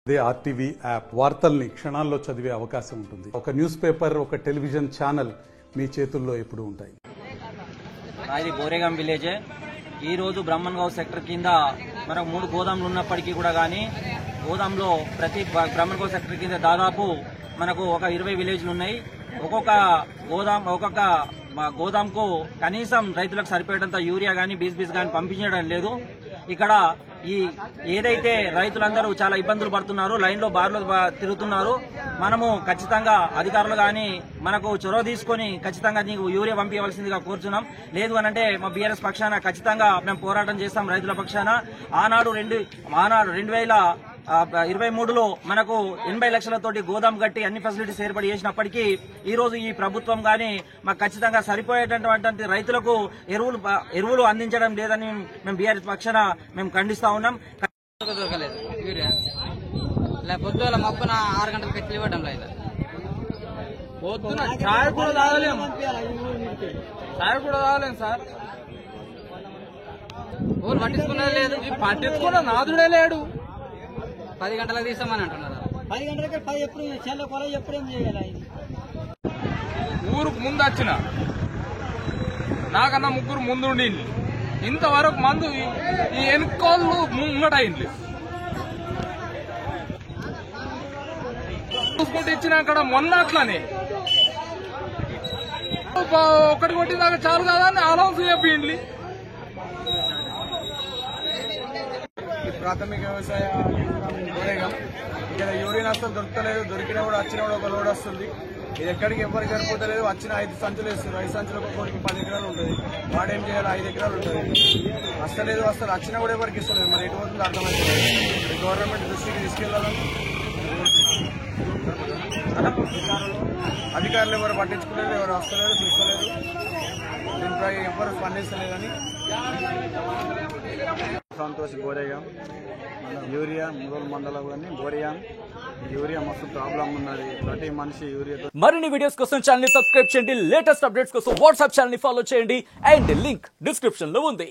అదే RTV app వార్తల్ని క్షణాల్లో చదివే అవకాశం ఉంటుంది. ఒక న్యూస్ పేపర్, ఒక టెలివిజన్ ఛానల్ మీ చేతుల్లో ఎప్పుడూ ఉంటాయి. ఇది బోరేగాం విలేజ్. ఈ రోజు బ్రహ్మన్గావ్ సెక్టర్ కింద మనకు 3 గోదాములు ఉన్నప్పటికీ కూడా కానీ గోదాంలో ప్రతి బ్రహ్మన్గావ్ సెక్టర్ కింద దాదాపు మనకు ఒక 20 విలేజ్లు ఉన్నాయి. ఒక్కొక్క గోదాంకు కనీసం రైతులకు సరిపోయేటంత యూరియా గానీ బీస్ గానీ పంపించడం లేదు. ఇక్కడ ఈ ఏదైతే రైతులందరూ చాలా ఇబ్బందులు పడుతున్నారు, లైన్లో బార్లు తిరుగుతున్నారు. మనము ఖచ్చితంగా అధికారులు గాని మనకు చొరవ తీసుకొని ఖచ్చితంగా నీకు యూరియా పంపించవలసిందిగా కోరుచున్నాం. లేదు అనంటే మా బీఆర్ఎస్ పక్షాన ఖచ్చితంగా మేము పోరాటం చేస్తాం రైతుల పక్షాన. ఆనాడు 2023లో మనకు 80 లక్షలతోటి గోదాం కట్టి అన్ని ఫెసిలిటీస్ ఏర్పాటు చేసినప్పటికీ ఈ రోజు ఈ ప్రభుత్వం గానీ మాకు ఖచ్చితంగా సరిపోయేటటువంటి రైతులకు ఎరువులు అందించడం లేదని మేము బీఆర్ఎస్ పక్షాన మేము ఖండిస్తా ఉన్నాం. దొరకలేదు యూరియా. పొద్దుల మబ్బున 6 గంటలకు కట్టి ఇవ్వడం లేదు. పొద్దున ఛాయ్ కూడా తాగలేము సార్. ఊరు పట్టించుకున్నది లేదు. పట్టించుకున్న నాదుడే లేడు. 10 గంటలకు తీస్తామని అంటున్నారు. 10 గంటలకి ఎప్పుడు చెల్ల కొల ఎప్పుడేం చేయాలి? ఊరుకు ముందు వచ్చిన నాకన్నా 3 ముందుండి ఇంతవరకు మందు ఈ ఎన్నికోళ్ళు ముంగటైంది. చూసుకుంటూ ఇచ్చిన అక్కడ మొన్న అట్లనే ఒకటి కొట్టినాక చాలు కదా అని అనౌన్స్ చెప్పింది. ప్రాథమిక వ్యవసాయ బోరేగాం ఇక్కడ యూరియన్ అసలు దొరకలేదు. దొరికినా కూడా వచ్చినా కూడా ఒక లోడ్ వస్తుంది. ఇది ఎక్కడికి ఎవరికి సరిపోతలేదు. వచ్చిన 5 సంచులు వేస్తున్నారు. 5 సంచులకు ఒక్కొక్కరికి 10 ఎకరాలు ఉంటుంది. వాడేం చేయాలి? 5 ఎకరాలు ఉంటుంది. వస్తలేదు. అసలు వచ్చినా కూడా ఎవరికి ఇస్తలేదు. మరి ఎటు పోతుందో అర్థమైంది. గవర్నమెంట్ దృష్టికి తీసుకెళ్లాలని అధికారులు ఎవరు పట్టించుకోలేదు, ఎవరు వస్తలేదు, చూస్తలేదు. దీనిపై ఎవరు స్పందిస్తలేదని. సంతోష్ బోరేగాం యూరియా ముగల్ మండలం కానీ బోరేగాం యూరియా మస్తు ప్రాబ్లం ఉన్నది. ప్రతి మనిషి యూరియా. మరిన్ని వీడియోస్ కోసం ఛానల్ ని సబ్స్క్రైబ్ చేయండి. లేటెస్ట్ అప్డేట్స్ కోసం వాట్సాప్ ఛానల్ ని ఫాలో చేయండి. అండ్ లింక్ డిస్క్రిప్షన్ లో ఉంది.